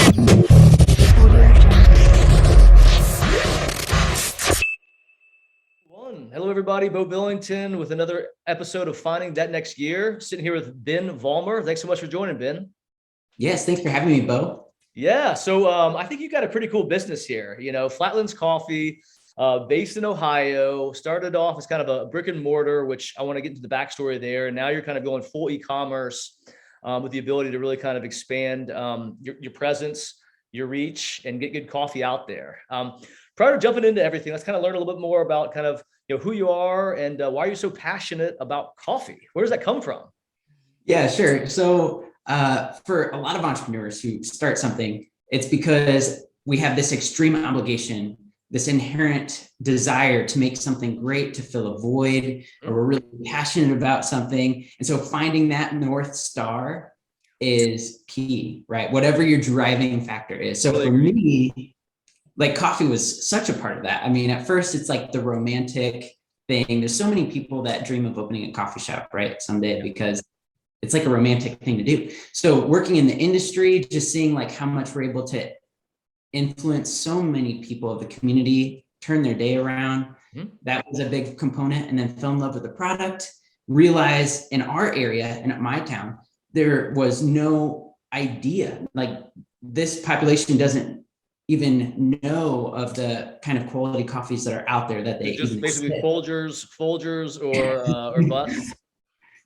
Hello, everybody. Beau Billington with another episode of Finding That Next Year. Sitting here with Ben Vollmar. Thanks so much for joining, Ben. Yes, thanks for having me, Beau. Yeah, so I think you got a pretty cool business here. You know, Flatlands Coffee, based in Ohio, started off as kind of a brick and mortar, which I want to get into the backstory there. And now you're kind of going full e-commerce with the ability to really kind of expand your presence, your reach, and get good coffee out there. Prior to jumping into everything, let's kind of learn a little bit more about kind of who you are and why you're so passionate about coffee. Where does that come from? Yeah, sure. So for a lot of entrepreneurs who start something, it's because we have this extreme obligation, this inherent desire to make something great, to fill a void, or we're really passionate about something. And so finding that North Star is key, right? Whatever your driving factor is. So for me, like coffee was such a part of that. I mean, at first it's like the romantic thing. There's so many people that dream of opening a coffee shop, right? Someday, because it's like a romantic thing to do. So working in the industry, just seeing like how much we're able to influence so many people of the community, turn their day around. That was a big component. And then fell in love with the product, realize in our area and at my town, there was no idea, like this population doesn't even know of the kind of quality coffees that are out there that they just even basically sip. Folgers or busts.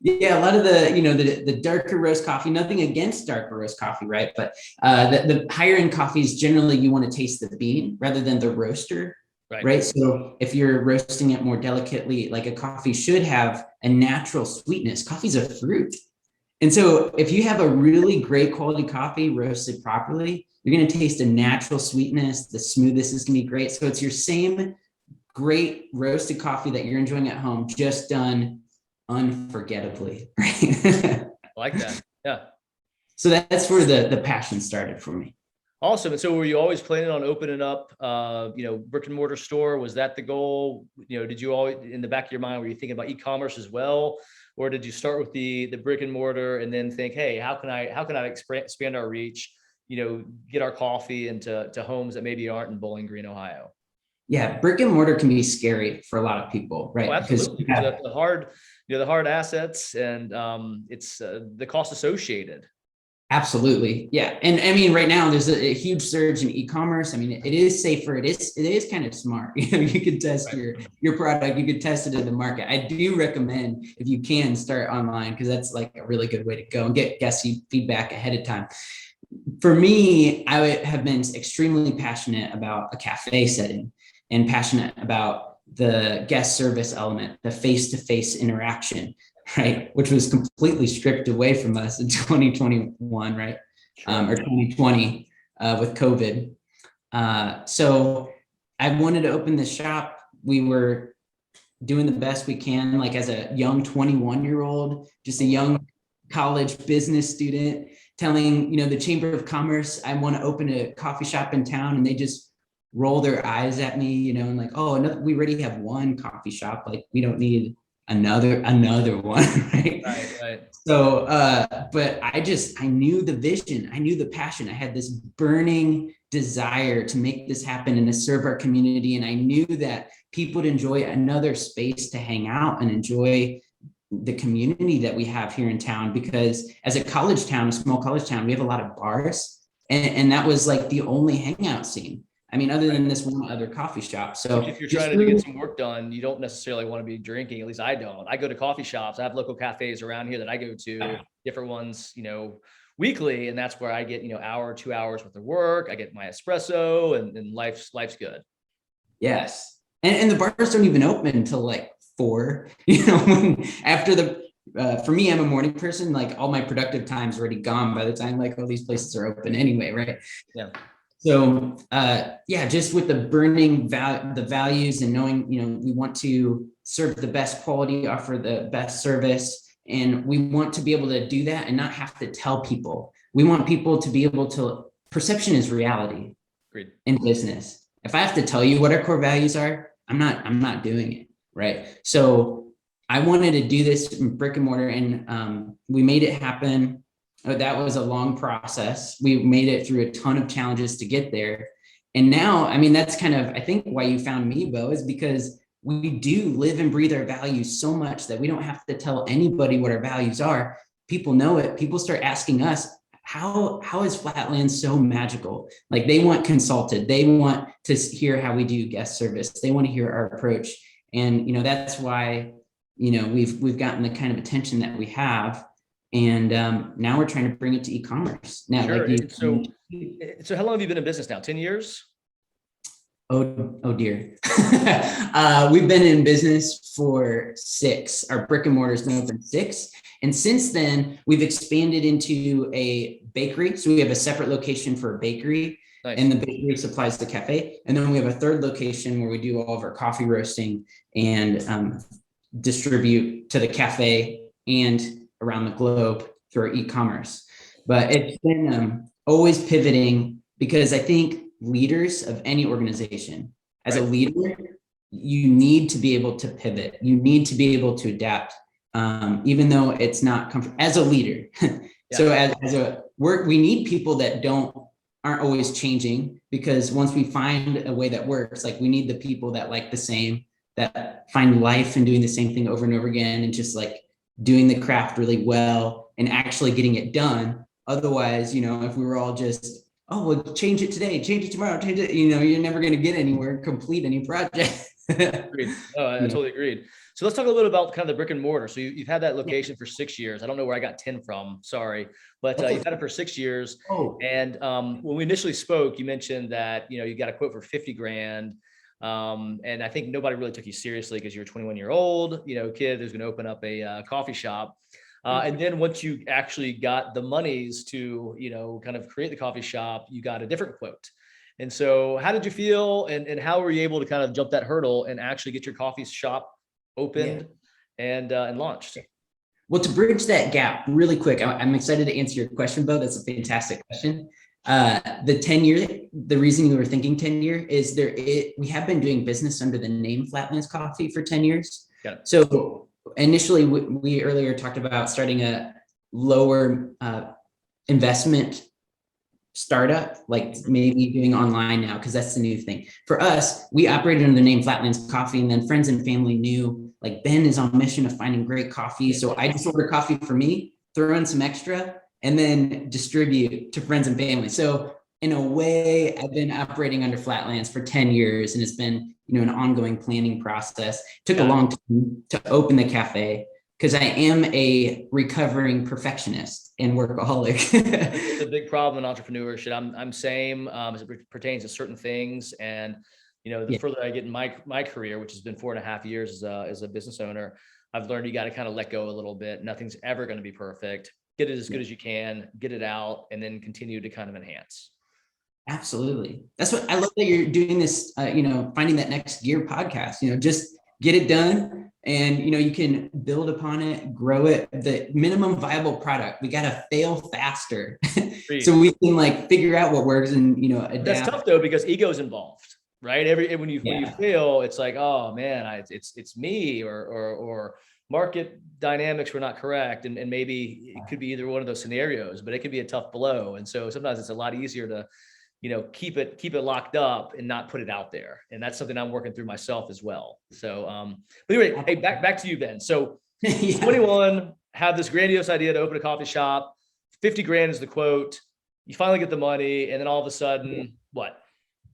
Yeah, a lot of the darker roast coffee, nothing against darker roast coffee, right? But the higher end coffees, generally you want to taste the bean rather than the roaster, right? So if you're roasting it more delicately, like a coffee should have a natural sweetness. Coffee's a fruit. And so if you have a really great quality coffee roasted properly, you're going to taste a natural sweetness. The smoothness is going to be great. So it's your same great roasted coffee that you're enjoying at home, just done unforgettably, right? I like that. Yeah. So that's where the passion started for me. Awesome. And so were you always planning on opening up, brick and mortar store? Was that the goal? Did you always, in the back of your mind, were you thinking about e-commerce as well? Or did you start with the brick and mortar and then think, hey, how can I expand our reach, get our coffee into homes that maybe aren't in Bowling Green, Ohio? Yeah, brick and mortar can be scary for a lot of people, right? Oh, absolutely. Because the hard assets and it's the cost associated. Absolutely. Yeah. And I mean, right now there's a huge surge in e-commerce. I mean, it is safer. It is kind of smart. You can test your product. You can test it in the market. I do recommend, if you can, start online, because that's like a really good way to go and get guest feedback ahead of time. For me, I have been extremely passionate about a cafe setting and passionate about the guest service element, the face-to-face interaction, right? Which was completely stripped away from us in 2021, right? Or 2020 with COVID. So I wanted to open the shop. We were doing the best we can, like as a young 21-year-old, just a young college business student, telling, the Chamber of Commerce, I want to open a coffee shop in town. And they just roll their eyes at me, and like, oh, no, we already have one coffee shop. Like, we don't need another one, right? Right. So, but I knew the vision, I knew the passion. I had this burning desire to make this happen and to serve our community. And I knew that people would enjoy another space to hang out and enjoy the community that we have here in town, because as a college town, a small college town, we have a lot of bars, and that was like the only hangout scene. I mean, other than this one other coffee shop. So if you're trying to get some work done, you don't necessarily want to be drinking. At least I don't. I go to coffee shops. I have local cafes around here that I go to, different ones, weekly. And that's where I get, hour, 2 hours worth of work. I get my espresso and life's good. Yes. And the bars don't even open until like 4, after for me, I'm a morning person. Like all my productive time's already gone by the time like all these places are open anyway. Right. Yeah. So, just with the burning the values and knowing, we want to serve the best quality, offer the best service, and we want to be able to do that and not have to tell people. We want people to be able to, perception is reality. Agreed. In business. If I have to tell you what our core values are, I'm not doing it, right? So I wanted to do this in brick and mortar, and we made it happen. Oh, that was a long process. We made it through a ton of challenges to get there. And now, I mean, that's kind of, I think why you found me, Beau, is because we do live and breathe our values so much that we don't have to tell anybody what our values are. People know it. People start asking us, how is Flatlands so magical? Like they want consulted. They want to hear how we do guest service. They want to hear our approach. And, that's why, we've gotten the kind of attention that we have. And now we're trying to bring it to e-commerce. Now, Sure. like So how long have you been in business now? 10 years? oh dear. We've been in business for 6. Our brick and mortar's been open 6. And since then, we've expanded into a bakery. So we have a separate location for a bakery. Nice. And the bakery supplies the cafe. And then we have a third location where we do all of our coffee roasting and distribute to the cafe and around the globe through our e-commerce. But it's been always pivoting, because I think leaders of any organization, as a leader, you need to be able to pivot. You need to be able to adapt, even though it's not comfortable as a leader. So as a work, we need people that aren't always changing, because once we find a way that works, like we need the people that like the same, that find life in doing the same thing over and over again, and just like doing the craft really well and actually getting it done. Otherwise, if we were all just, oh, well, change it today, change it tomorrow, change it, you're never going to get anywhere, complete any project. Agreed. Oh, I totally agreed. So let's talk a little bit about kind of the brick and mortar. So you've had that location for 6 years. I don't know where I got 10 from, sorry, but you've had it for 6 years. Oh. And when we initially spoke, you mentioned that, you got a quote for 50 grand. And I think nobody really took you seriously because you're a 21-year-old, kid who's going to open up a coffee shop. And then once you actually got the monies to, kind of create the coffee shop, you got a different quote. And so how did you feel, and how were you able to kind of jump that hurdle and actually get your coffee shop opened and launched? Well, to bridge that gap really quick, I'm excited to answer your question, Beau. That's a fantastic question. The 10-year, the reason you were thinking 10-year is we have been doing business under the name Flatlands Coffee for 10 years. Yeah. So initially we earlier talked about starting a lower investment startup, like maybe doing online now, because that's the new thing. For us, we operated under the name Flatlands Coffee, and then friends and family knew, like, Ben is on a mission of finding great coffee. So I just order coffee for me, throw in some extra, and then distribute to friends and family. So in a way, I've been operating under Flatlands for 10 years, and it's been, an ongoing planning process. It took a long time to open the cafe, because I am a recovering perfectionist and workaholic. It's a big problem in entrepreneurship. I'm same as it pertains to certain things. And, the further I get in my career, which has been 4.5 years as a business owner, I've learned you got to kind of let go a little bit. Nothing's ever going to be perfect. Get it as good as you can, get it out, and then continue to kind of enhance. Absolutely. That's what I love, that you're doing this, finding that next gear podcast, just get it done, and, you can build upon it, grow it, the minimum viable product. We got to fail faster so we can figure out what works and, adapt. That's tough though, because ego's involved, right? When you fail, it's like, oh man, it's me, or market dynamics were not correct. And maybe it could be either one of those scenarios, but it could be a tough blow. And so sometimes it's a lot easier to, keep it locked up and not put it out there. And that's something I'm working through myself as well. So, but anyway, hey, back to you, Ben. So 21, have this grandiose idea to open a coffee shop, 50 grand is the quote. You finally get the money. And then all of a sudden, what?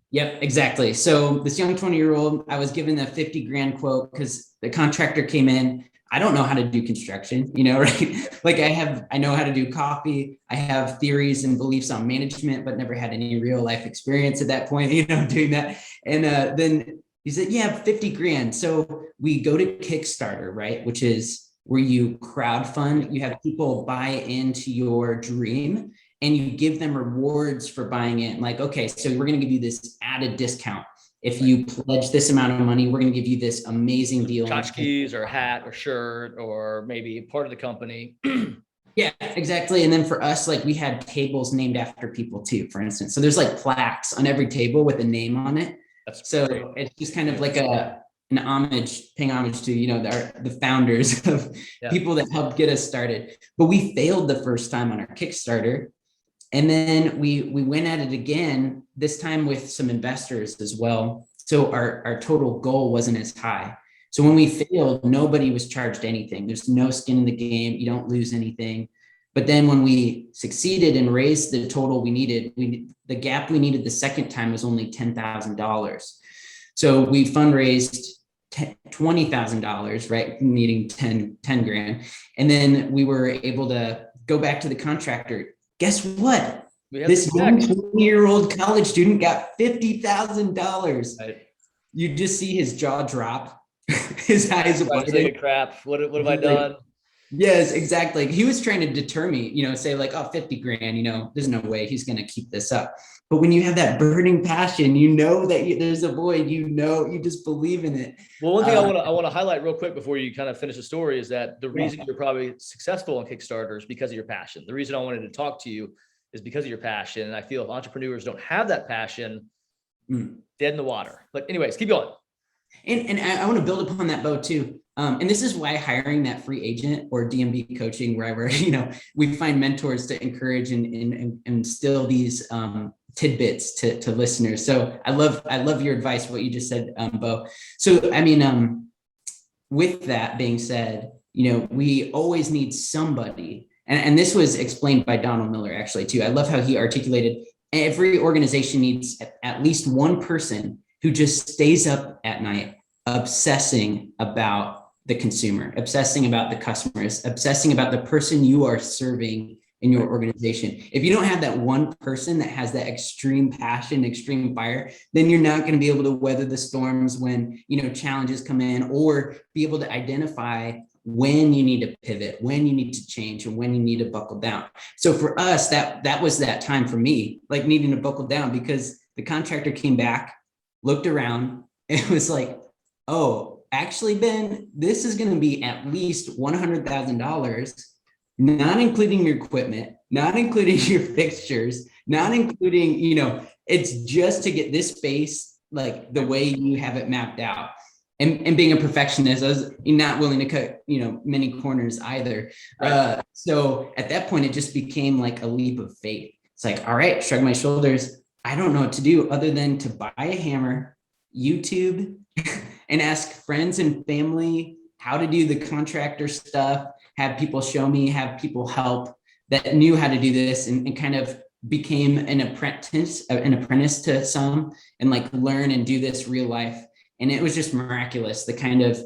Yep, exactly. So this young 20-year-old, I was given a 50 grand quote because the contractor came in. I don't know how to do construction, right? Like I know how to do coffee. I have theories and beliefs on management, but never had any real life experience at that point, doing that. And then he said, yeah, 50 grand. So we go to Kickstarter, right? Which is where you crowdfund, you have people buy into your dream and you give them rewards for buying in. Like, okay, so we're going to give you this added discount. If you pledge this amount of money, we're going to give you this amazing deal. Tchotchkes or hat or shirt, or maybe part of the company. Yeah, exactly. And then for us, we had tables named after people too, for instance. So there's plaques on every table with a name on it. It's just kind of like paying homage to, the founders of people that helped get us started. But we failed the first time on our Kickstarter. And then we went at it again, this time with some investors as well. So our total goal wasn't as high. So when we failed, nobody was charged anything. There's no skin in the game. You don't lose anything. But then when we succeeded and raised the total we needed, the gap we needed the second time was only $10,000. So we fundraised $20,000, right? Needing 10 grand. And then we were able to go back to the contractor. Guess what? This young 20-year-old college student got $50,000. Right. You just see his jaw drop. His eyes widen. Crap. What have I done? Yes, exactly. He was trying to deter me, say like, oh, 50 grand, there's no way he's going to keep this up. But when you have that burning passion, that there's a void, you just believe in it. Well, one thing I want to highlight real quick before you kind of finish the story is that the reason you're probably successful on Kickstarter is because of your passion. The reason I wanted to talk to you is because of your passion. And I feel if entrepreneurs don't have that passion, dead in the water. But anyways, keep going. And I want to build upon that, Beau, too. And this is why hiring that free agent or DMV coaching, wherever, we find mentors to encourage and instill these tidbits to listeners. So I love your advice, what you just said, Beau. So, with that being said, we always need somebody. And this was explained by Donald Miller, actually, too. I love how he articulated every organization needs at least one person who just stays up at night obsessing about the consumer, obsessing about the customers, obsessing about the person you are serving in your organization. If you don't have that one person that has that extreme passion, extreme fire, then you're not going to be able to weather the storms when, challenges come in, or be able to identify when you need to pivot, when you need to change, and when you need to buckle down. So for us, that was that time for me, like needing to buckle down, because the contractor came back, looked around, and was like, oh, actually, Ben, this is going to be at least $100,000, not including your equipment, not including your fixtures, not including, it's just to get this space like the way you have it mapped out. And being a perfectionist, I was not willing to cut, many corners either. Right. So at that point, it just became like a leap of faith. It's like, all right, shrug my shoulders. I don't know what to do other than to buy a hammer, YouTube, and ask friends and family how to do the contractor stuff, have people show me, have people help that knew how to do this, and kind of became an apprentice to some, and like learn and do this real life. And it was just miraculous, the kind of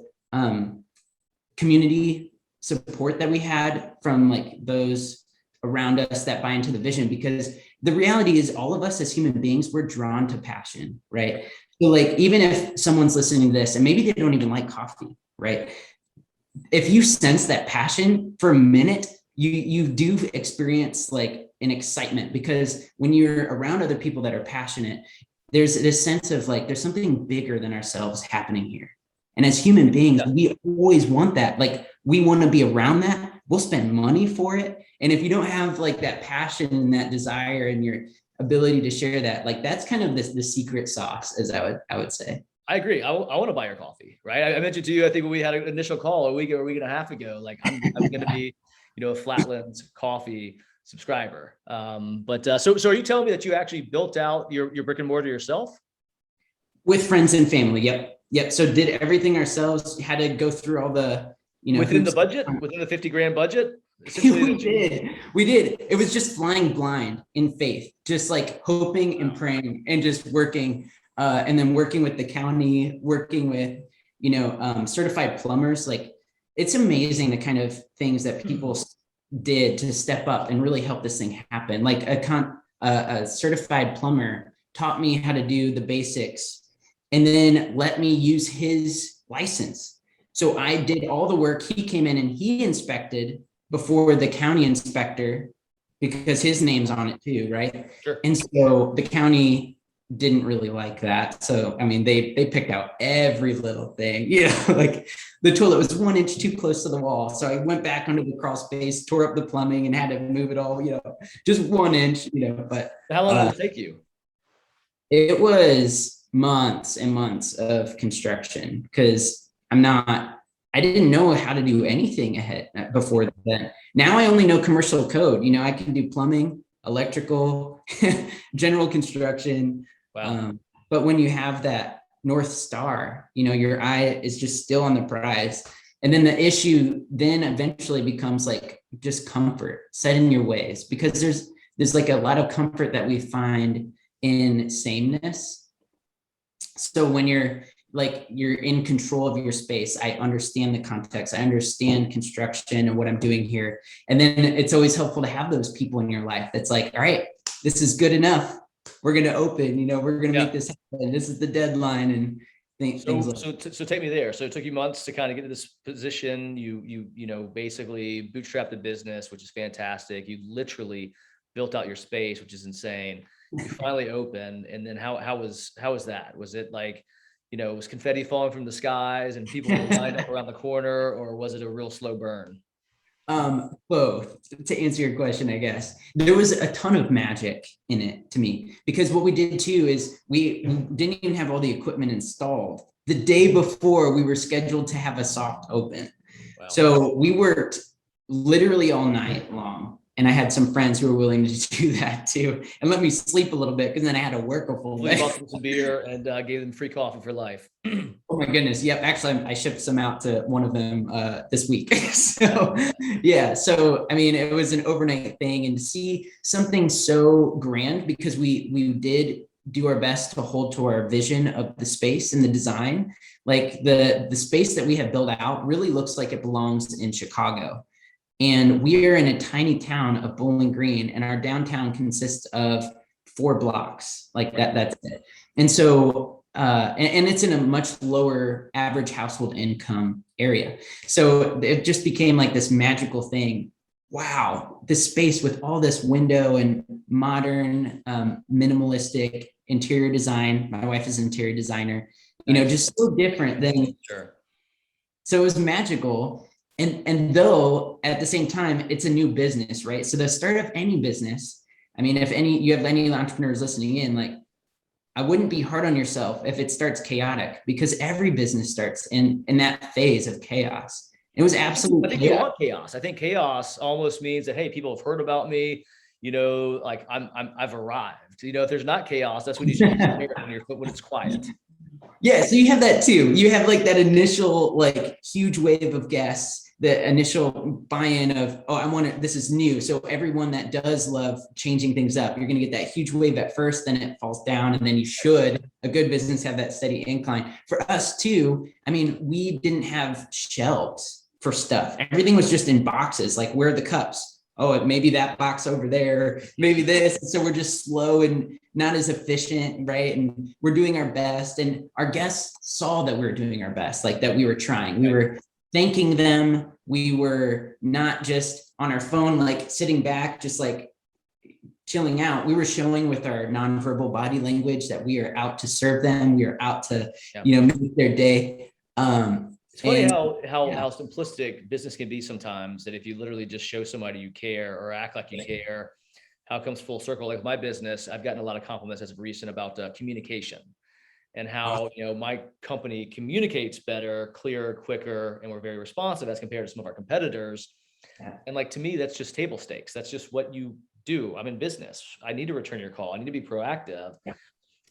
community support that we had from like those around us that buy into the vision, because the reality is all of us as human beings, we're drawn to passion, right? So like, even if someone's listening to this and maybe they don't even like coffee, right? If you sense that passion for a minute, you do experience like an excitement, because when you're around other people that are passionate, there's this sense of like, there's something bigger than ourselves happening here. And as human beings, we always want that. Like, we want to be around that. We'll spend money for it. And if you don't have like that passion and that desire and your ability to share that, like, that's kind of the secret sauce, as I would say. I agree. I want to buy your coffee, right? I mentioned to you, I think when we had an initial call a week and a half ago, like I'm going to be, a Flatlands Coffee subscriber. So are you telling me that you actually built out your brick and mortar yourself? With friends and family. Yep. So did everything ourselves, had to go through all the, within the budget, within the 50 grand budget? We did. It was just flying blind in faith, just like hoping and praying and just working, and then working with the county, working with, certified plumbers. Like, it's amazing the kind of things that people did to step up and really help this thing happen. Like a certified plumber taught me how to do the basics and then let me use his license. So I did all the work. He came in and he inspected before the county inspector, because his name's on it too, right? Sure. And so the county didn't really like that. So, I mean, they picked out every little thing, like the toilet was 1 inch too close to the wall. So I went back under the crawl space, tore up the plumbing and had to move it all, just 1 inch, but. How long did it take you? It was months and months of construction because I didn't know how to do anything before then. Now I only know commercial code. I can do plumbing, electrical, general construction. Wow. But when you have that North Star, your eye is just still on the prize. And then the issue then eventually becomes like just comfort, set in your ways, because there's like a lot of comfort that we find in sameness. So when you're in control of your space, I understand the context, I understand construction and what I'm doing here. And then it's always helpful to have those people in your life that's like, all right, this is good enough. We're going to open, we're going to make this happen. This is the deadline and things like that. So take me there. So it took you months to kind of get to this position. You basically bootstrapped the business, which is fantastic. You literally built out your space, which is insane. You finally opened. And then how was that? Was it like, was confetti falling from the skies and people were lined up around the corner, or was it a real slow burn? Both. To answer your question, I guess there was a ton of magic in it to me, because what we did too is we didn't even have all the equipment installed the day before we were scheduled to have a soft open. Wow. So we worked literally all night long. And I had some friends who were willing to do that too, and let me sleep a little bit, because then I had to work a full day. Bought them some beer and gave them free coffee for life. Oh my goodness! Yep, actually, I shipped some out to one of them this week. So yeah, so I mean, it was an overnight thing, and to see something so grand, because we did do our best to hold to our vision of the space and the design. Like the space that we have built out really looks like it belongs in Chicago. And we are in a tiny town of Bowling Green, and our downtown consists of 4 blocks like that. That's it. And so, and it's in a much lower average household income area. So it just became like this magical thing. Wow, this space with all this window and modern, minimalistic interior design. My wife is an interior designer, just so different than. Sure. So it was magical. And though at the same time, it's a new business, right? So the start of any business, I mean, if you have any entrepreneurs listening in, like, I wouldn't be hard on yourself if it starts chaotic, because every business starts in that phase of chaos. It was absolute. I think you want chaos. I think chaos almost means that, hey, people have heard about me, like I've arrived. If there's not chaos, that's when you should be when it's quiet. Yeah, so you have that too. You have like that initial like huge wave of guests, the initial buy-in of, this is new. So everyone that does love changing things up, you're going to get that huge wave at first, then it falls down, and then a good business have that steady incline. For us too, I mean, we didn't have shelves for stuff. Everything was just in boxes. Like, where are the cups? Oh, maybe that box over there, maybe this. So we're just slow and not as efficient, right? And we're doing our best. And our guests saw that we were doing our best, like that we were trying. We were thanking them. We were not just on our phone, like sitting back, just like chilling out. We were showing with our nonverbal body language that we are out to serve them. We are out to, make their day. It's funny how simplistic business can be sometimes, that if you literally just show somebody you care or act like you care, how it comes full circle. Like my business, I've gotten a lot of compliments as of recent about communication and how, my company communicates better, clearer, quicker, and we're very responsive as compared to some of our competitors. Yeah. And like, to me, that's just table stakes. That's just what you do. I'm in business. I need to return your call. I need to be proactive. Yeah.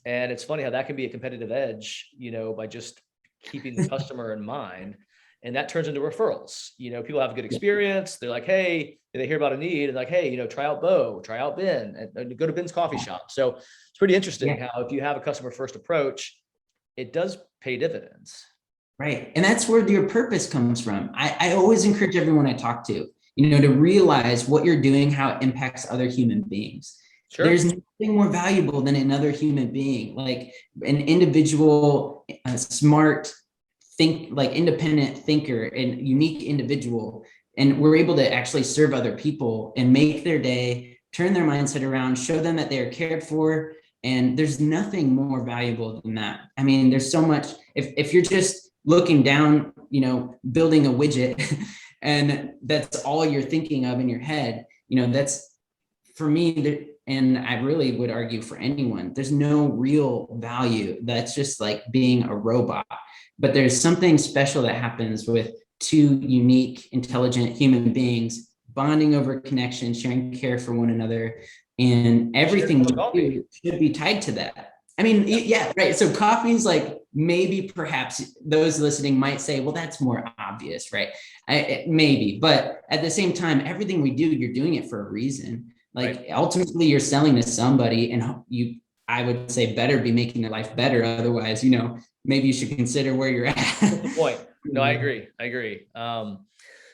And it's funny how that can be a competitive edge, by just keeping the customer in mind. And that turns into referrals. People have a good experience. They're like, hey, they hear about a need and like, hey, try out Beau, try out Ben, and go to Ben's coffee shop. So it's pretty interesting how if you have a customer first approach, it does pay dividends. Right. And that's where your purpose comes from. I always encourage everyone I talk to, to realize what you're doing, how it impacts other human beings. Sure. There's nothing more valuable than another human being, like an individual, smart, independent thinker and unique individual. And we're able to actually serve other people and make their day, turn their mindset around, show them that they're cared for. And there's nothing more valuable than that. I mean, there's so much, if you're just looking down, building a widget and that's all you're thinking of in your head, that's for me, and I really would argue for anyone, there's no real value. That's just like being a robot. But there's something special that happens with two unique, intelligent human beings bonding over connection, sharing care for one another, and everything we do should be tied to that. I mean, yeah, right. So coffee is like, maybe perhaps those listening might say, well, that's more obvious, right? Maybe, but at the same time, everything we do, you're doing it for a reason. Like Right. ultimately you're selling to somebody, and I would say, better be making their life better. Otherwise, maybe you should consider where you're at. Good point. No, I agree.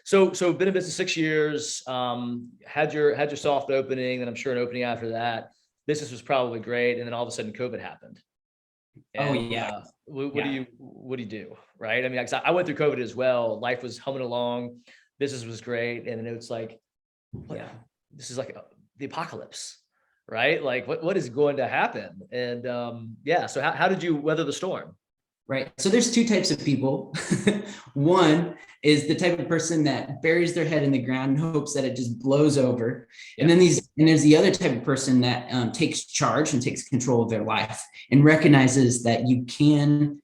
So been in business 6 years, had your soft opening, and I'm sure an opening after that. Business was probably great. And then all of a sudden COVID happened. Oh And yeah. what Yeah. do you do? Right. I mean, I went through COVID as well. Life was humming along. Business was great. And then it's like, Yeah. this is like the apocalypse, right? Like what is going to happen? And yeah. So how did you weather the storm? Right. So there's two types of people. One is the type of person that buries their head in the ground and hopes that it just blows over. Yeah. And there's the other type of person that takes charge and takes control of their life and recognizes that you can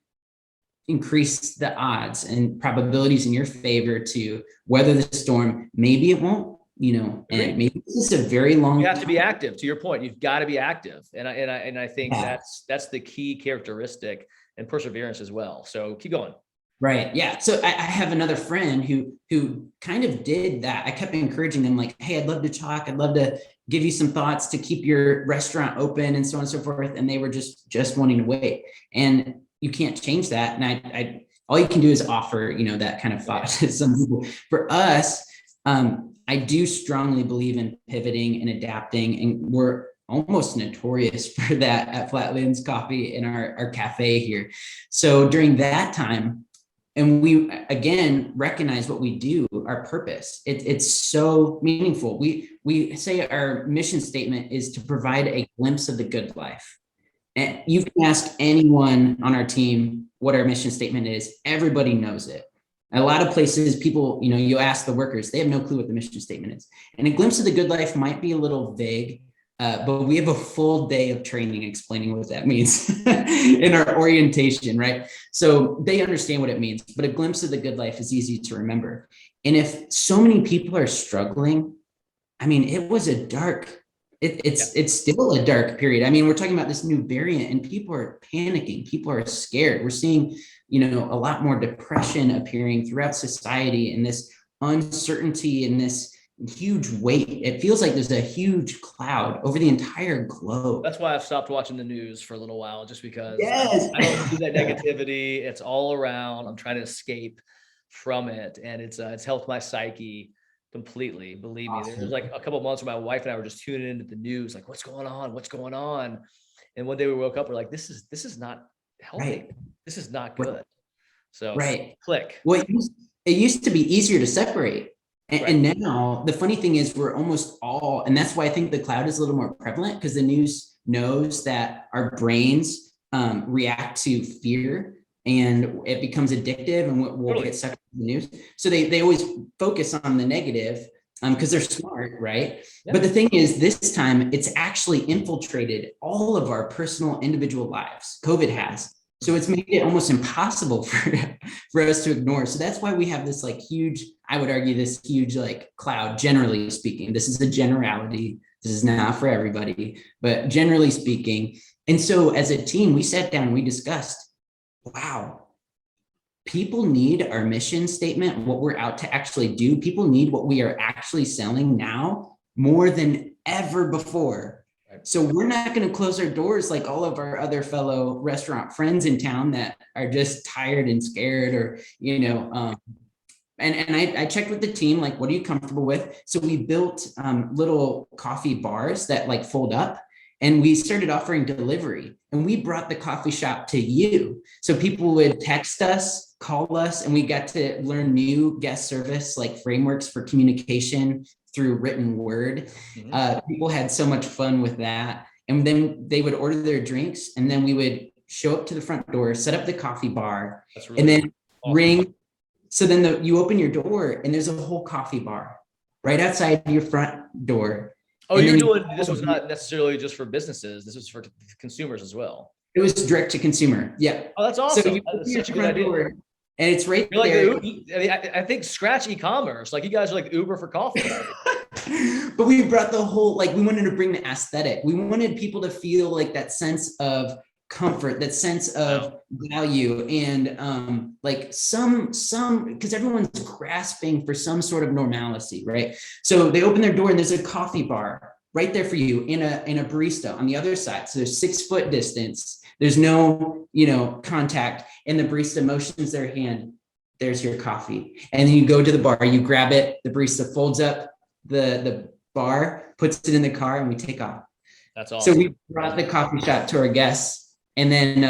increase the odds and probabilities in your favor to weather the storm. Maybe it won't, and maybe this is a very long. You have to be active. To your point, you've got to be active, and I think that's the key characteristic, and perseverance as well. So keep going. Right. Yeah. So I have another friend who kind of did that. I kept encouraging them, like, hey, I'd love to talk. I'd love to give you some thoughts to keep your restaurant open and so on and so forth. And they were just wanting to wait. And you can't change that. And I all you can do is offer, that kind of thought to some people. For us, I do strongly believe in pivoting and adapting, and we're almost notorious for that at Flatlands Coffee in our cafe here. So during that time, and we again recognize what we do, our purpose. It's so meaningful. We say our mission statement is to provide a glimpse of the good life. And you can ask anyone on our team what our mission statement is. Everybody knows it. A lot of places, people, you ask the workers, they have no clue what the mission statement is. And a glimpse of the good life might be a little vague. But we have a full day of training explaining what that means in our orientation, right? So they understand what it means, but a glimpse of the good life is easy to remember. And if so many people are struggling, I mean, it was a dark, it's still a dark period. I mean, we're talking about this new variant and people are panicking. People are scared. We're seeing, a lot more depression appearing throughout society, and this uncertainty and this huge weight. It feels like there's a huge cloud over the entire globe. That's why I've stopped watching the news for a little while, just because yes. I don't see that negativity. It's all around. I'm trying to escape from it, and it's helped my psyche completely. Believe me. There was like a couple of months where my wife and I were just tuning into the news, like, what's going on? What's going on? And one day we woke up, we're like, this is not healthy. Right. This is not good. So click. Well, it used to be easier to separate. And now the funny thing is we're almost all, and that's why I think the cloud is a little more prevalent, because the news knows that our brains react to fear and it becomes addictive, and we'll get sucked into the news. So they always focus on the negative because they're smart, right? Yeah. But the thing is, this time it's actually infiltrated all of our personal individual lives. COVID has. So it's made it almost impossible for us to ignore. So that's why we have this like huge, I would argue, this huge like cloud, generally speaking. This is a generality. This is not for everybody, but generally speaking. And so as a team, we sat down and we discussed, wow, people need our mission statement, what we're out to actually do. People need what we are actually selling now more than ever before. So we're not going to close our doors like all of our other fellow restaurant friends in town that are just tired and scared, or, and I checked with the team, like, what are you comfortable with? So we built little coffee bars that like fold up, and we started offering delivery, and we brought the coffee shop to you. So people would text us, call us, and we got to learn new guest service, like frameworks for communication through written word. People had so much fun with that. And then they would order their drinks, and then we would show up to the front door, set up the coffee bar, and then ring. So then you open your door and there's a whole coffee bar right outside your front door. Oh, And you're then doing, this was not necessarily just for businesses. This was for consumers as well. it was direct to consumer. Yeah. Oh, that's So awesome. you open That's your such a good front idea. door and it's right You're like, there. I mean, I think scratch e-commerce, like you guys are like Uber for coffee. But we brought the whole, like, we wanted to bring the aesthetic. We wanted people to feel like that sense of comfort, that sense of value, and like some because everyone's grasping for some sort of normalcy, right? So they open their door and there's a coffee bar right there for you, in a barista on the other side. So there's 6 foot distance. There's no, contact, and the barista motions their hand. There's your coffee, and then you go to the bar, you grab it. The barista folds up the bar, puts it in the car, and we take off. That's awesome. So we brought the coffee shop to our guests, and then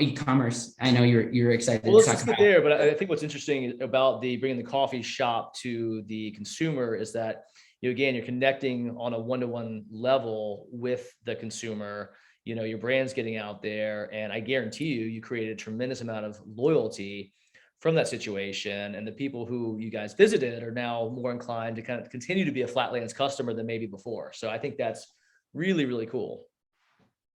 e-commerce. I know you're excited. Well, let's get there, but I think what's interesting about bringing the coffee shop to the consumer is that again, you're connecting on a one-to-one level with the consumer. Your brand's getting out there, and I guarantee you created a tremendous amount of loyalty from that situation. And the people who you guys visited are now more inclined to kind of continue to be a Flatlands customer than maybe before. So I think that's really, really cool.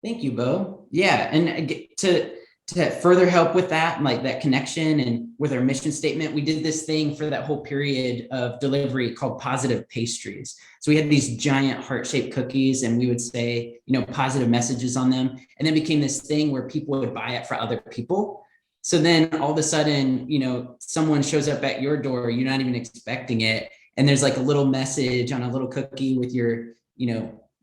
Thank you, Beau. Yeah. And to further help with that, like that connection and with our mission statement, we did this thing for that whole period of delivery called positive pastries. So we had these giant heart-shaped cookies, and we would say, positive messages on them. And then became this thing where people would buy it for other people. So then all of a sudden, someone shows up at your door, you're not even expecting it. And there's like a little message on a little cookie with your,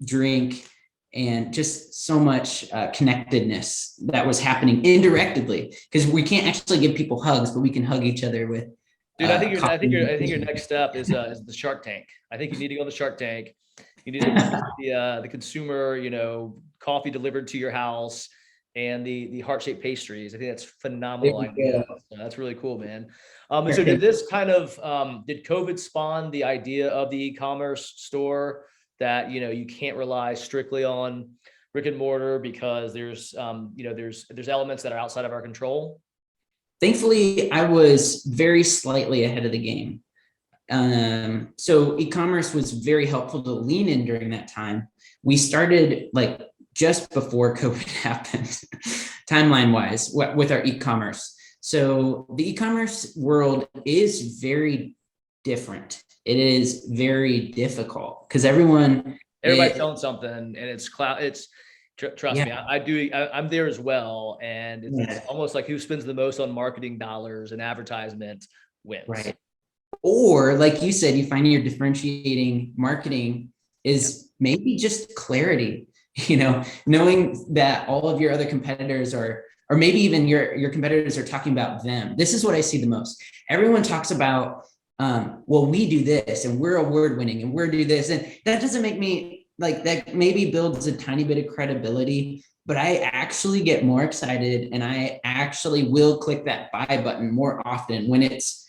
drink, and just so much connectedness that was happening indirectly, because we can't actually give people hugs, but we can hug each other with. Dude, I think your next step is the Shark Tank. I think you need to go on the Shark Tank. You need to get the consumer, coffee delivered to your house, and the heart-shaped pastries. I think that's phenomenal idea. So that's really cool, man. And so did this kind of did COVID spawn the idea of the e-commerce store, that you can't rely strictly on brick and mortar because there's there's elements that are outside of our control? Thankfully, I was very slightly ahead of the game. So e-commerce was very helpful to lean in during that time. We started like just before COVID happened, timeline wise, with our e-commerce. So the e-commerce world is very different. It is very difficult because everybody's selling something, and it's cloud. Trust me, I'm there as well. And it's almost like who spends the most on marketing dollars and advertisement wins. Right. Or like you said, you find your differentiating marketing is maybe just clarity, knowing that all of your other competitors or maybe even your competitors are talking about them. This is what I see the most. Everyone talks about, well, we do this and we're award winning and we're do this. And that doesn't make me like, that maybe builds a tiny bit of credibility, but I actually get more excited and I actually will click that buy button more often when it's,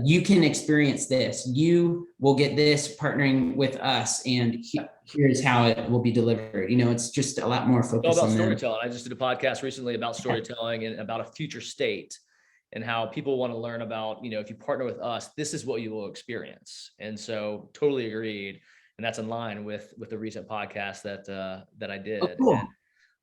you can experience this, you will get this partnering with us, and here's how it will be delivered. It's just a lot more focused on storytelling. I just did a podcast recently about storytelling and about a future state, and how people want to learn about, if you partner with us, this is what you will experience. And so totally agreed. And that's in line with the recent podcast that I did. Oh, cool.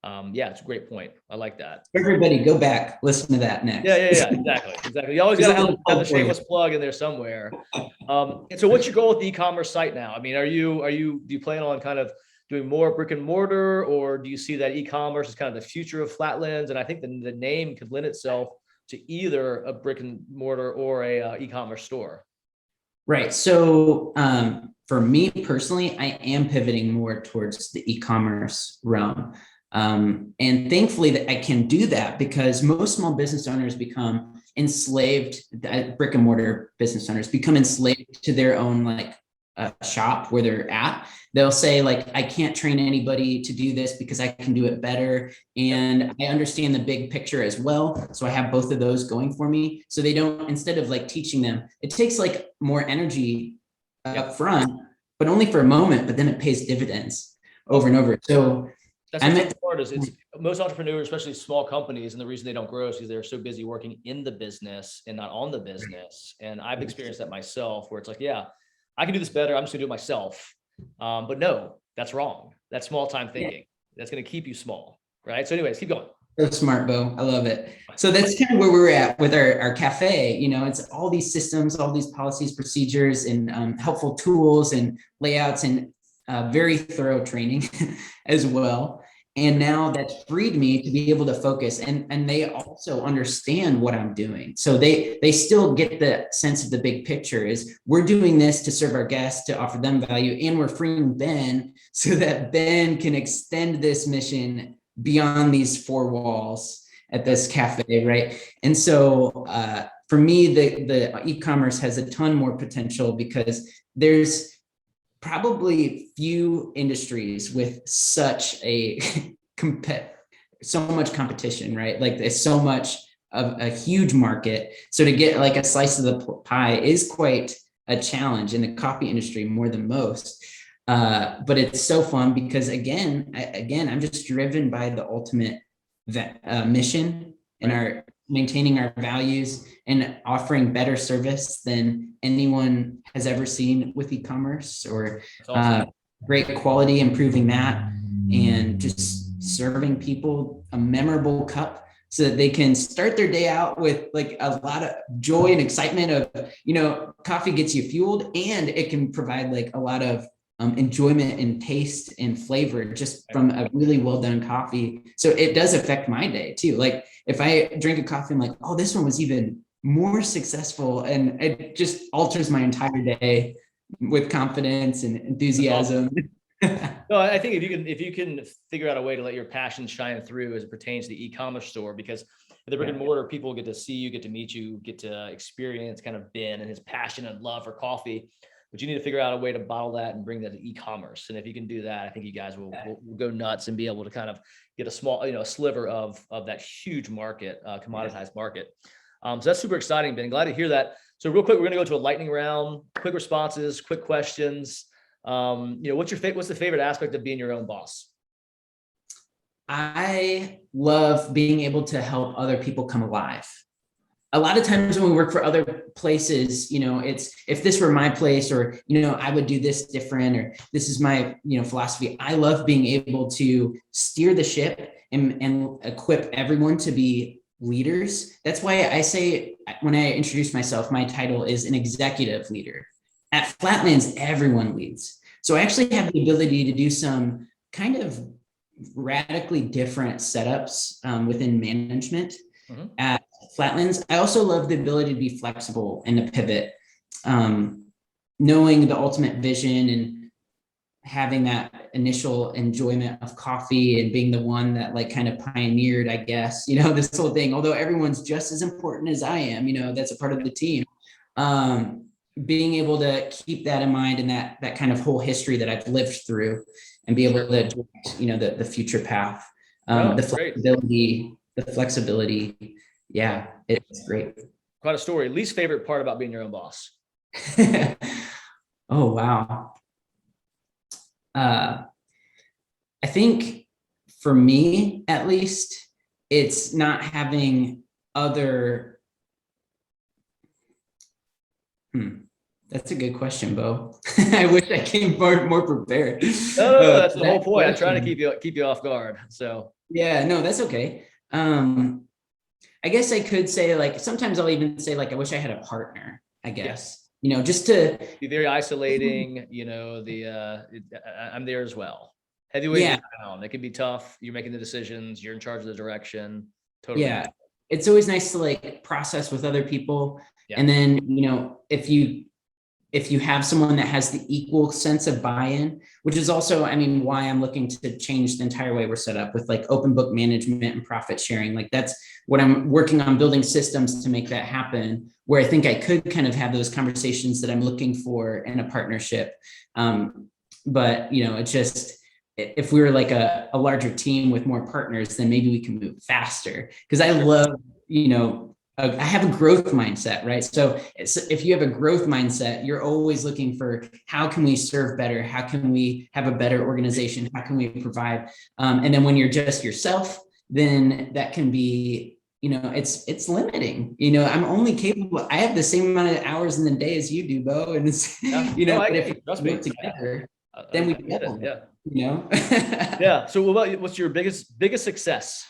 And, it's a great point. I like that. Everybody go back, listen to that next. Yeah, exactly. You always got to have the shameless plug in there somewhere. And so what's your goal with the e-commerce site now? I mean, do you plan on kind of doing more brick and mortar, or do you see that e-commerce is kind of the future of Flatlands? And I think the name could lend itself to either a brick and mortar or a e-commerce store. Right. So for me personally, I am pivoting more towards the e-commerce realm. And thankfully that I can do that because most small business owners become enslaved, brick and mortar business owners become enslaved to their own shop where they're at. They'll say I can't train anybody to do this because I can do it better. And I understand the big picture as well. So I have both of those going for me. So they don't, instead of teaching them, it takes more energy up front, but only for a moment, but then it pays dividends over and over. So that's what's hard is it's most entrepreneurs, especially small companies, and the reason they don't grow is because they're so busy working in the business and not on the business. And I've experienced that myself, where it's I can do this better. I'm just gonna do it myself. But no, that's wrong. That's small time Yeah. thinking. That's gonna keep you small, right? So anyways, keep going. So smart, Bo. I love it. So that's kind of where we're at with our cafe. You know, it's all these systems, all these policies, procedures, and helpful tools and layouts and very thorough training as well. And now that's freed me to be able to focus, and they also understand what I'm doing. So they still get the sense of the big picture is we're doing this to serve our guests, to offer them value, and we're freeing Ben so that Ben can extend this mission beyond these four walls at this cafe, right? And so for me, the e-commerce has a ton more potential because there's probably few industries with such a so much competition, right? Like there's so much of a huge market. So to get like a slice of the pie is quite a challenge in the coffee industry more than most. But it's so fun because again, I'm just driven by the ultimate mission and our maintaining our values and offering better service than anyone has ever seen with e-commerce, or awesome. Great quality, improving that, and just serving people a memorable cup so that they can start their day out with like a lot of joy and excitement of, you know, coffee gets you fueled, and it can provide like a lot of enjoyment and taste and flavor just from a really well done coffee. So it does affect my day too. Like if I drink a coffee, I'm like, oh, this one was even more successful, and it just alters my entire day with confidence and enthusiasm. No, I think if you can figure out a way to let your passion shine through as it pertains to the e-commerce store, because at the brick and mortar, people get to see you, get to meet you, get to experience kind of Ben and his passion and love for coffee. But you need to figure out a way to bottle that and bring that to e-commerce. And if you can do that, I think you guys will go nuts and be able to kind of get a small, a sliver of that huge market, commoditized market. So that's super exciting, Ben. Glad to hear that. So real quick, we're going to go to a lightning round, quick responses, quick questions. What's the favorite aspect of being your own boss? I love being able to help other people come alive. A lot of times when we work for other places, it's, if this were my place, or, I would do this different, or this is my, philosophy. I love being able to steer the ship and equip everyone to be leaders. That's why I say, when I introduce myself, my title is an executive leader. At Flatlands, everyone leads. So I actually have the ability to do some kind of radically different setups within management. Mm-hmm. At Flatlands, I also love the ability to be flexible and to pivot, knowing the ultimate vision and having that initial enjoyment of coffee and being the one that like kind of pioneered, I guess, this whole thing, although everyone's just as important as I am, that's a part of the team. Being able to keep that in mind and that kind of whole history that I've lived through, and be able to, the future path, the flexibility. Yeah, it's great. Quite a story. Least favorite part about being your own boss? Oh, wow. I think for me, at least, it's not having other. That's a good question, Bo. I wish I came more prepared. No, that's the whole point. I'm trying to keep you off guard. So yeah, no, that's okay. I guess I could say, like, sometimes I'll even say, like, I wish I had a partner, I guess, just to be very isolating, I'm there as well. Heavyweight down. It can be tough. You're making the decisions. You're in charge of the direction. Totally. Yeah. It's always nice to like process with other people. Yeah. And then, if you have someone that has the equal sense of buy-in, which is also, why I'm looking to change the entire way we're set up with like open book management and profit sharing. Like that's what I'm working on, building systems to make that happen, where I think I could kind of have those conversations that I'm looking for in a partnership. But, it's just, if we were like a larger team with more partners, then maybe we can move faster. Because I love, I have a growth mindset, right? So if you have a growth mindset, you're always looking for how can we serve better? How can we have a better organization? How can we provide? And then when you're just yourself, then that can be, it's limiting. I'm only capable, I have the same amount of hours in the day as you do, Beau. And it's, Yeah. No, I but if agree. Trust we me. work together, I then we get it. double, Yeah. you know? Yeah. So what's your biggest success?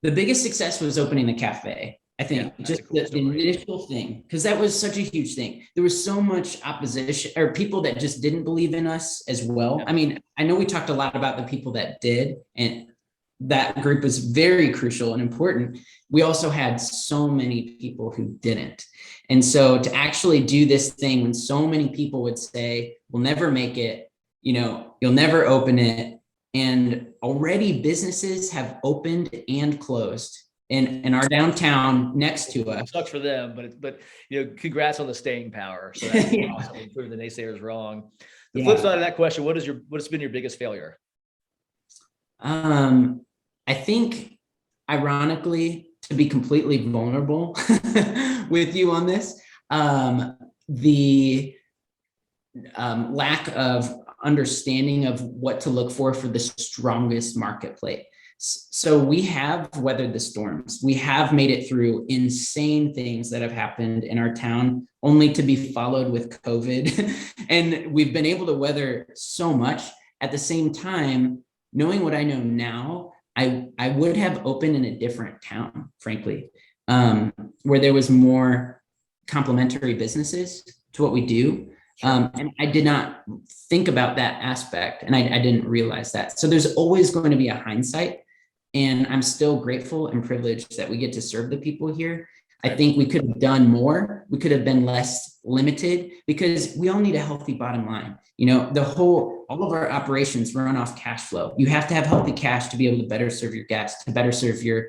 The biggest success was opening the cafe. I Yeah, think that's just a cool the story. initial thing, because that was such a huge thing. There was so much opposition or people that just didn't believe in us as well. Yeah. I mean, I know we talked a lot about the people that did, and that group was very crucial and important. We also had so many people who didn't. And so to actually do this thing when so many people would say, we'll never make it, you'll never open it. And already businesses have opened and closed in our downtown next to us. It sucks for them, but congrats on the staying power. So that's Yeah. awesome. We proved the naysayers wrong. The flip Yeah. side of that question, what's been your biggest failure? I think, ironically, to be completely vulnerable with you on this, the lack of understanding of what to look for the strongest marketplace. So we have weathered the storms. We have made it through insane things that have happened in our town, only to be followed with COVID. And we've been able to weather so much. At the same time, knowing what I know now, I would have opened in a different town, frankly, where there was more complementary businesses to what we do. And I did not think about that aspect, and I didn't realize that. So there's always going to be a hindsight, and I'm still grateful and privileged that we get to serve the people here. I think we could have done more. We could have been less limited because we all need a healthy bottom line. All of our operations run off cash flow. You have to have healthy cash to be able to better serve your guests, to better serve your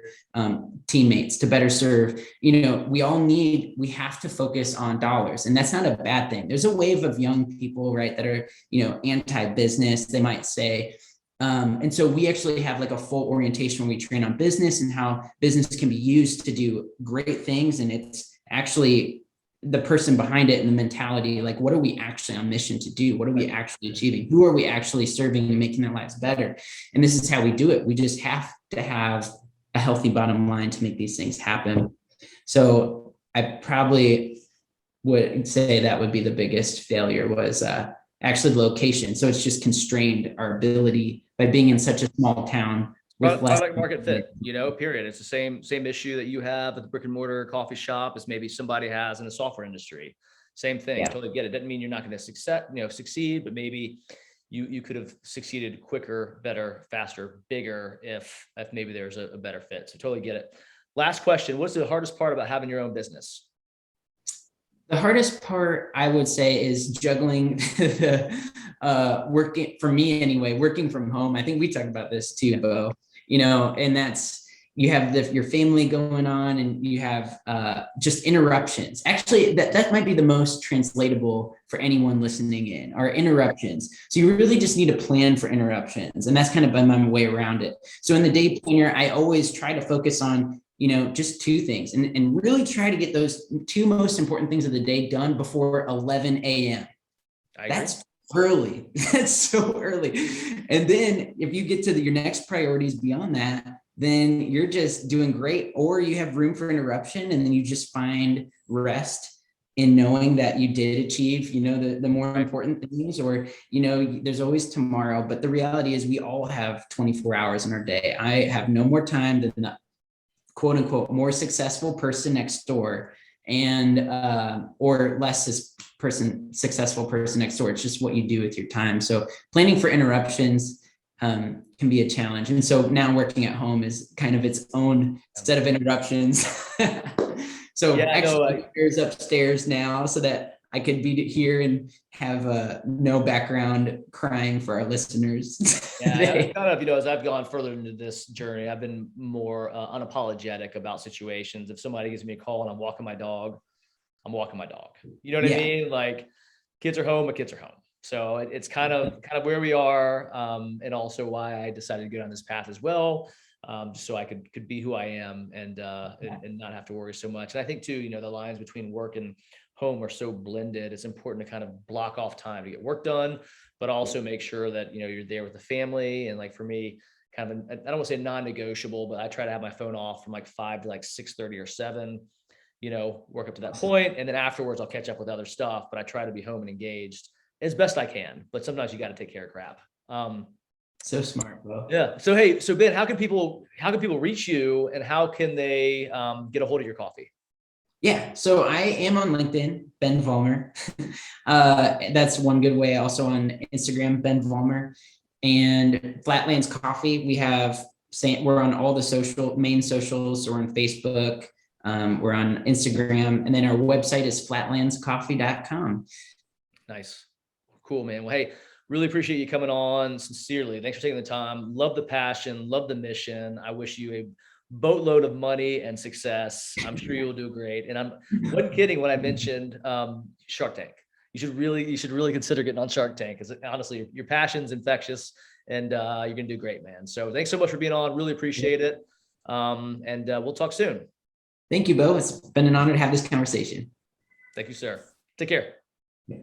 teammates, to better serve, we have to focus on dollars. And that's not a bad thing. There's a wave of young people, right, that are, anti-business, they might say. And so we actually have like a full orientation where we train on business and how business can be used to do great things. And it's actually the person behind it and the mentality, like, what are we actually on mission to do? What are we actually achieving? Who are we actually serving and making their lives better? And this is how we do it. We just have to have a healthy bottom line to make these things happen. So I probably would say that would be the biggest failure was actually the location. So it's just constrained our ability by being in such a small town with less product market fit, period. It's the same issue that you have at the brick and mortar coffee shop as maybe somebody has in the software industry. Same thing. Yeah. Totally get it. Doesn't mean you're not going to succeed, but maybe you could have succeeded quicker, better, faster, bigger if maybe there's a better fit. So totally get it. Last question. What's the hardest part about having your own business? The hardest part, I would say, is juggling working, for me anyway, working from home. I think we talked about this too, Beau, and that's, you have your family going on and you have just interruptions. Actually, that might be the most translatable for anyone listening in, are interruptions. So you really just need a plan for interruptions. And that's kind of been my way around it. So in the day planner, I always try to focus on just two things and really try to get those two most important things of the day done before 11 a.m. That's early. That's so early. And then if you get to your next priorities beyond that, then you're just doing great, or you have room for interruption. And then you just find rest in knowing that you did achieve, the more important things, or, there's always tomorrow. But the reality is we all have 24 hours in our day. I have no more time than the quote unquote more successful person next door, and or less successful person next door. It's just what you do with your time. So planning for interruptions can be a challenge. And so now working at home is kind of its own set of interruptions. So actually there's upstairs now so that I could be here and have no background crying for our listeners. Yeah, kind of, as I've gone further into this journey, I've been more unapologetic about situations. If somebody gives me a call and I'm walking my dog, I'm walking my dog. You know what I mean? Like, kids are home, but kids are home. So it's kind of where we are, and also why I decided to go down this path as well, just so I could be who I am and not have to worry so much. And I think too, the lines between work and home are so blended. It's important to kind of block off time to get work done, but also make sure that you're there with the family. And like for me, kind of, I don't want to say non-negotiable, but I try to have my phone off from like 5 to like 6:30 or 7, work up to that point. And then afterwards I'll catch up with other stuff, but I try to be home and engaged as best I can. But sometimes you got to take care of crap. So smart, bro. Yeah. So, hey, so Ben, how can people reach you, and how can they get a hold of your coffee? Yeah, so I am on LinkedIn, Ben Vollmar. That's one good way. Also on Instagram, Ben Vollmar. And Flatlands Coffee, we're on all the main socials. So we're on Facebook, we're on Instagram, and then our website is flatlandscoffee.com. Nice. Cool, man. Well, hey, really appreciate you coming on. Sincerely, thanks for taking the time. Love the passion, love the mission. I wish you a boatload of money and success. I'm sure you'll do great. And I wasn't kidding when I mentioned Shark Tank. You should really consider getting on Shark Tank, because honestly, your passion's infectious, and you're gonna do great, man. So thanks so much for being on. Really appreciate it. And we'll talk soon. Thank you, Beau. It's been an honor to have this conversation. Thank you, sir. Take care. Yeah.